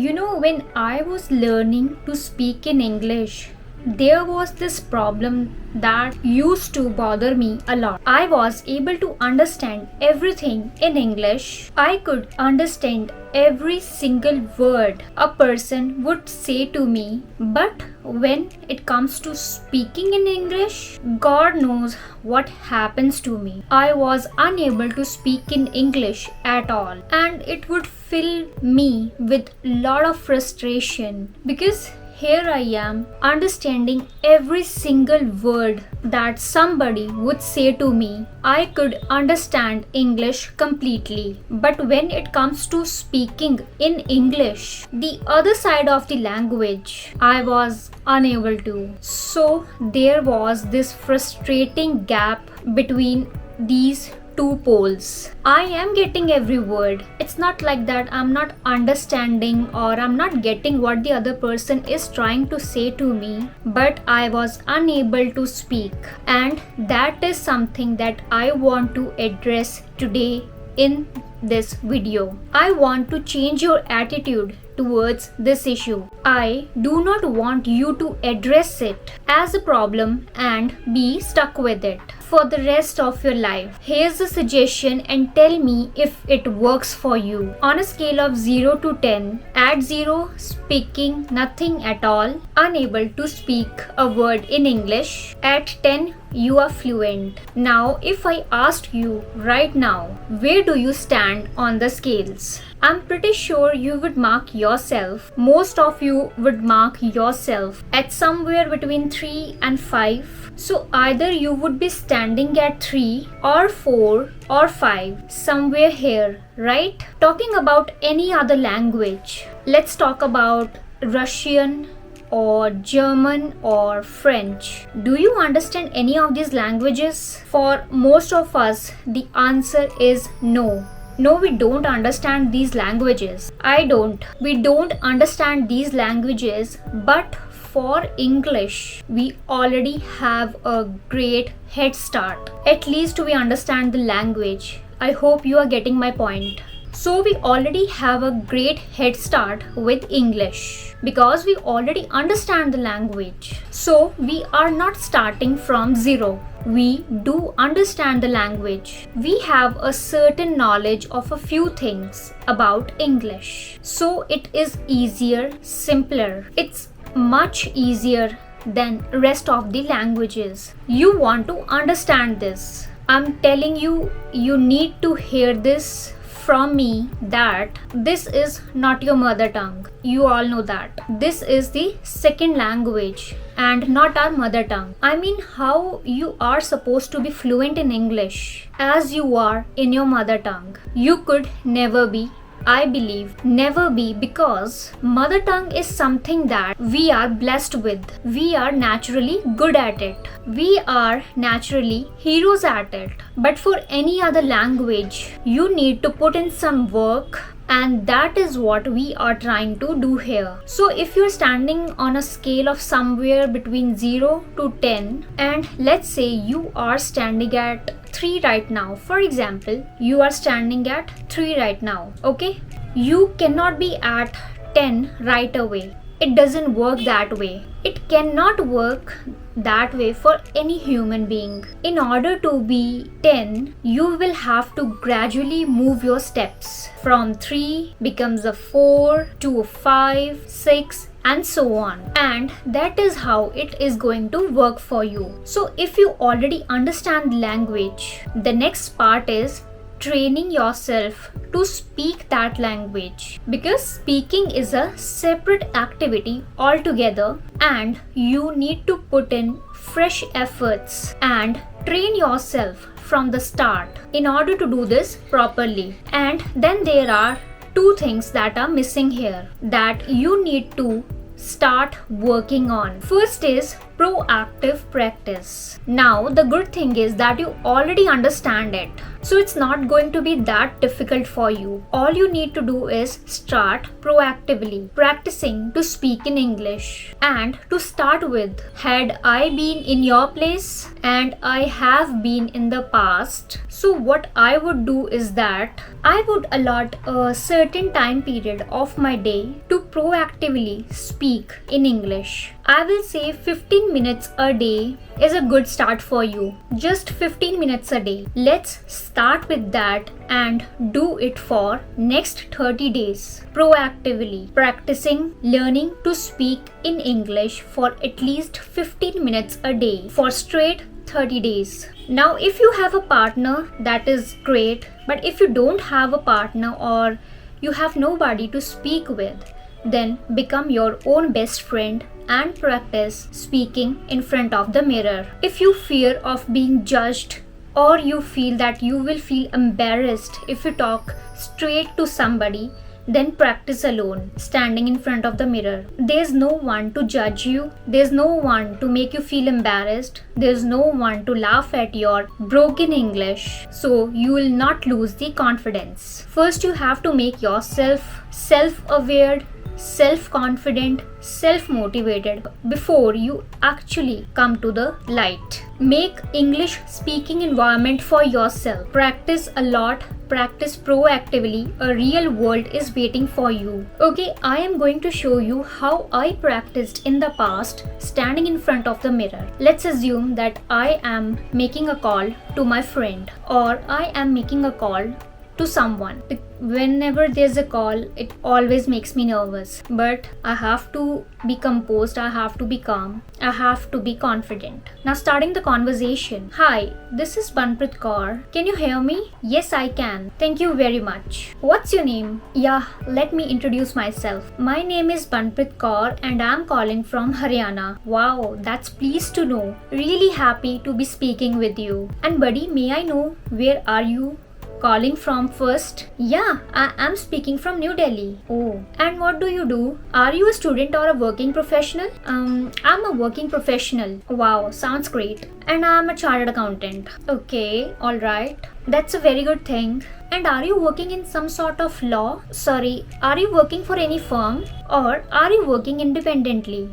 When I was learning to speak in English, there was this problem that used to bother me a lot. I was able to understand everything in English. I could understand every single word a person would say to me. But when it comes to speaking in English, God knows what happens to me. I was unable to speak in English at all, and it would fill me with a lot of frustration because here I am understanding every single word that somebody would say to me. I could understand English completely. But when it comes to speaking in English, the other side of the language, I was unable to. So there was this frustrating gap between these two poles. I am getting every word. It's not like that I'm not understanding or I'm not getting what the other person is trying to say to me, but I was unable to speak. And that is something that I want to address today in this video. I want to change your attitude towards this issue. I do not want you to address it as a problem and be stuck with it for the rest of your life. Here's a suggestion and tell me if it works for you. On a scale of 0 to 10, at 0 speaking nothing at all, unable to speak a word in English, at 10 you are fluent. Now if I asked you right now, where do you stand on the scales? I'm pretty sure you would mark yourself. Most of you would mark yourself at somewhere between 3 and 5. So either you would be standing at 3 or 4 or 5, somewhere here, right? Talking about any other language, let's talk about Russian or German or French. Do you understand any of these languages? For most of us, the answer is no. No, we don't understand these languages. I don't. We don't understand these languages, but for English, we already have a great head start. At least we understand the language. I hope you are getting my point. So we already have a great head start with English because we already understand the language. So we are not starting from zero. We do understand the language. We have a certain knowledge of a few things about English. So it is easier, simpler. It's much easier than rest of the languages. You want to understand this. I'm telling you, you need to hear this from me that this is not your mother tongue. You all know that. This is the second language and not our mother tongue. I mean, how you are supposed to be fluent in English as you are in your mother tongue? You could never be. I believe never be, because mother tongue is something that we are blessed with. We are naturally good at it. We are naturally heroes at it. But for any other language, you need to put in some work, and that is what we are trying to do here. So if you're standing on a scale of somewhere between 0 to 10, and let's say you are standing at 3 right now. For example, you are standing at 3 right now, okay? You cannot be at 10 right away. It doesn't work that way. It cannot work that way for any human being. In order to be 10, you will have to gradually move your steps. From 3 becomes a 4 to a 5, 6, and so on. And that is how it is going to work for you. So if you already understand the language, the next part is training yourself to speak that language, because speaking is a separate activity altogether and you need to put in fresh efforts and train yourself from the start in order to do this properly. And then there are two things that are missing here that you need to start working on. First is proactive practice. Now, the good thing is that you already understand it, so it's not going to be that difficult for you. All you need to do is start proactively practicing to speak in English. And to start with, had I been in your place, and I have been in the past, so what I would do is that I would allot a certain time period of my day to proactively speak in English. I will say 15 minutes a day is a good start for you. Just 15 minutes a day. Let's start with that and do it for next 30 days. Proactively practicing learning to speak in English for at least 15 minutes a day for straight 30 days. Now, if you have a partner, that is great. But if you don't have a partner or you have nobody to speak with, then become your own best friend and practice speaking in front of the mirror. If you fear of being judged, or you feel that you will feel embarrassed if you talk straight to somebody, then practice alone, standing in front of the mirror. There's no one to judge you. There's no one to make you feel embarrassed. There's no one to laugh at your broken English. So you will not lose the confidence. First, you have to make yourself self-aware, self-confident, self-motivated before you actually come to the light. Make English speaking environment for yourself. Practice a lot. Practice proactively. A real world is waiting for you. Okay, I am going to show you how I practiced in the past standing in front of the mirror. Let's assume that I am making a call to my friend, or I am making a call to someone. Whenever there's a call, it always makes me nervous, but I have to be composed, I have to be calm, I have to be confident. Now, starting the conversation. Hi, this is Banprit Kaur. Can you hear me? Yes, I can. Thank you very much. What's your name? Yeah, let me introduce myself. My name is Banprit Kaur and I'm calling from Haryana. Wow, that's pleased to know. Really happy to be speaking with you. And buddy, may I know where are you calling from first? Yeah, I am speaking from New Delhi. Oh, and what do you do? Are you a student or a working professional? I'm a working professional. Wow, sounds great. And I'm a chartered accountant. Okay, alright. That's a very good thing. And are you working in some sort of law? Sorry, are you working for any firm? Or are you working independently?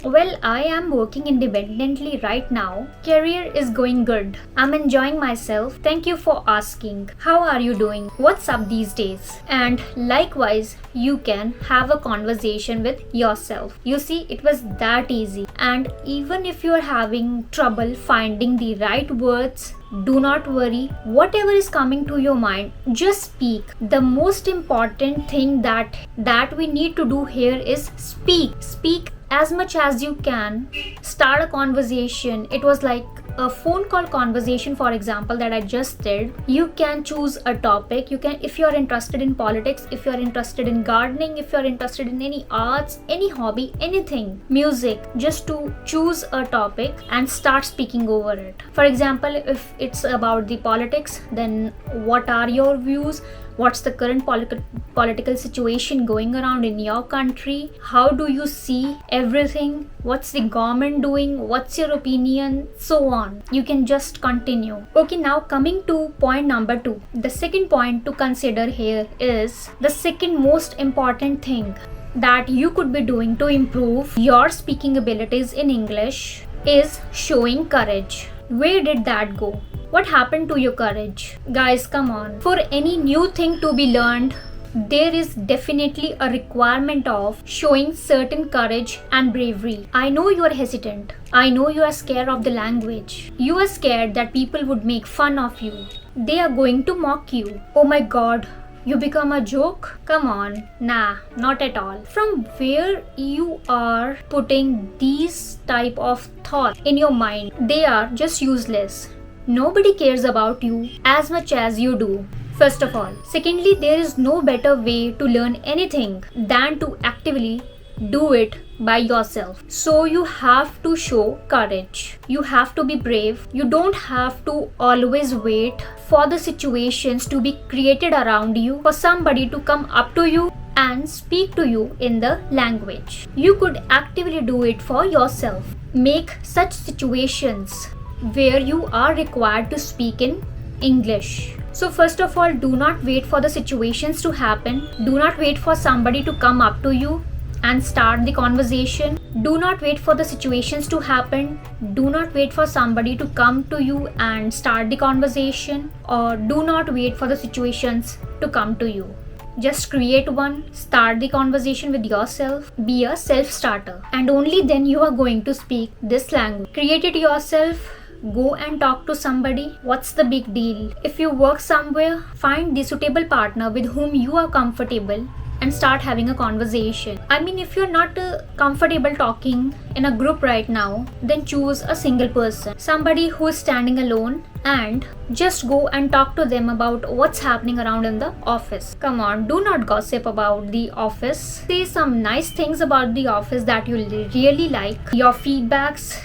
Well, I am working independently right now. Career is going good. I'm enjoying myself. Thank you for asking. How are you doing? What's up these days? And likewise, you can have a conversation with yourself. You see, it was that easy. And even if you're having trouble finding the right words, do not worry. Whatever is coming to your mind, just speak. The most important thing that we need to do here is speak. Speak as much as you can. Start a conversation. It was like a phone call conversation, for example, that I just did. You can choose a topic. You can, if you're interested in politics, if you're interested in gardening, if you're interested in any arts, any hobby, anything, music, just to choose a topic and start speaking over it. For example, if it's about the politics, then what are your views? What's the current political situation going around in your country? How do you see everything? What's the government doing? What's your opinion? So on. You can just continue. Okay, now coming to point number 2. The second point to consider here is the second most important thing that you could be doing to improve your speaking abilities in English is showing courage. Where did that go? What happened to your courage? Guys, come on. For any new thing to be learned, there is definitely a requirement of showing certain courage and bravery. I know you are hesitant. I know you are scared of the language. You are scared that people would make fun of you. They are going to mock you. Oh my god. You become a joke? Come on. Nah, not at all. From where you are putting these type of thoughts in your mind, they are just useless. Nobody cares about you as much as you do. First of all. Secondly, there is no better way to learn anything than to actively do it by yourself. So you have to show courage. You have to be brave. You don't have to always wait for the situations to be created around you, for somebody to come up to you and speak to you in the language. You could actively do it for yourself. make such situations where you are required to speak in English. So first of all, do not wait for the situations to happen. Do not wait for somebody to come up to you and start the conversation. Do not wait for the situations to happen. Do not wait for somebody to come to you and start the conversation, or do not wait for the situations to come to you. Just create one, start the conversation with yourself, be a self-starter, and only then you are going to speak this language. Create it yourself. Go and talk to somebody. What's the big deal? If you work somewhere, find the suitable partner with whom you are comfortable and start having a conversation. I mean, if you're not comfortable talking in a group right now, then choose a single person, somebody who is standing alone, and just go and talk to them about what's happening around in the office. Come on, do not gossip about the office. Say some nice things about the office that you really like, your feedbacks,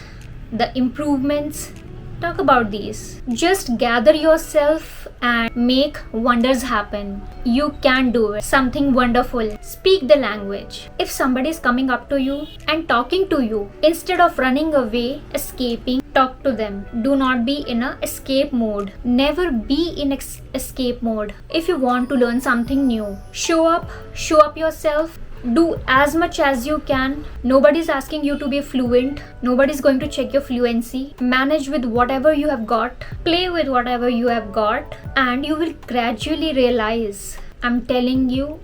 the improvements. Talk about these. Just gather yourself and make wonders happen. You can do it. Something wonderful. Speak the language. If somebody is coming up to you and talking to you, instead of running away, escaping, talk to them. Do not be in a escape mode. Never be in escape mode. If you want to learn something new, show up yourself. Do as much as you can. Nobody's asking you to be fluent. Nobody's going to check your fluency. Manage with whatever you have got. Play with whatever you have got, and you will gradually realize. I'm telling you,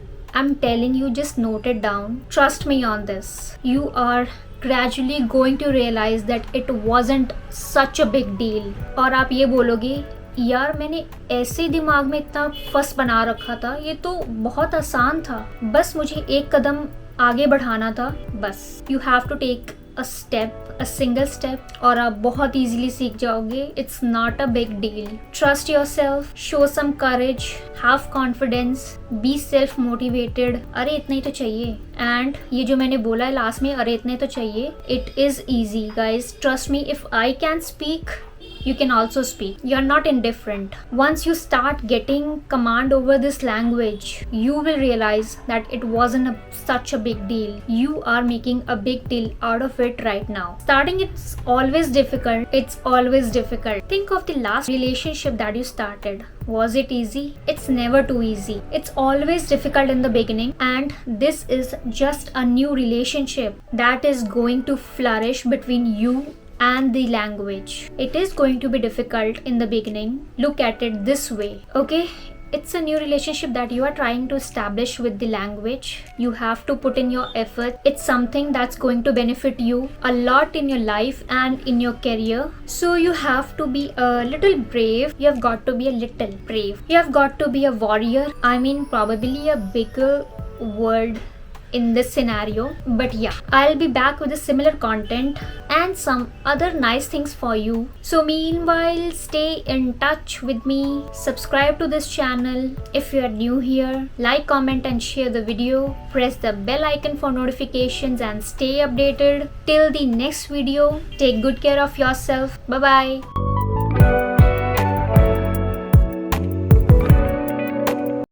just note it down. Trust me on this. You are gradually going to realize that it wasn't such a big deal. और आप ये बोलोगे, यार मैंने ऐसे दिमाग में इतना फस बना रखा था, ये तो बहुत आसान था, बस मुझे एक कदम आगे बढ़ाना था, बस. You have to take a step, a single step, और आप बहुत इजीली सीख जाओगे. It's not a big deal. Trust yourself, show some courage, have confidence, be self motivated. अरे इतना ही तो चाहिए. एंड ये जो मैंने बोला है लास्ट में, अरे इतना ही तो चाहिए, it is easy guys. Trust me, if I can speak, you can also speak. You're not indifferent. Once you start getting command over this language, you will realize that it wasn't such a big deal. You are making a big deal out of it right now. Starting, it's always difficult. Think of the last relationship that you started. Was it easy? It's never too easy. It's always difficult in the beginning, and this is just a new relationship that is going to flourish between you and the language. It is going to be difficult in the beginning. Look at it this way, okay? It's a new relationship that you are trying to establish with the language. You have to put in your effort. It's something that's going to benefit you a lot in your life and in your career. So you have to be a little brave. You have got to be a little brave. You have got to be a warrior. I mean, probably a bigger word in this scenario, but yeah, I'll be back with a similar content and some other nice things for you. So meanwhile, stay in touch with me. Subscribe to this channel if you are new here. Like, comment and share the video. Press the bell icon for notifications and stay updated. Till the next video, take good care of yourself. Bye bye.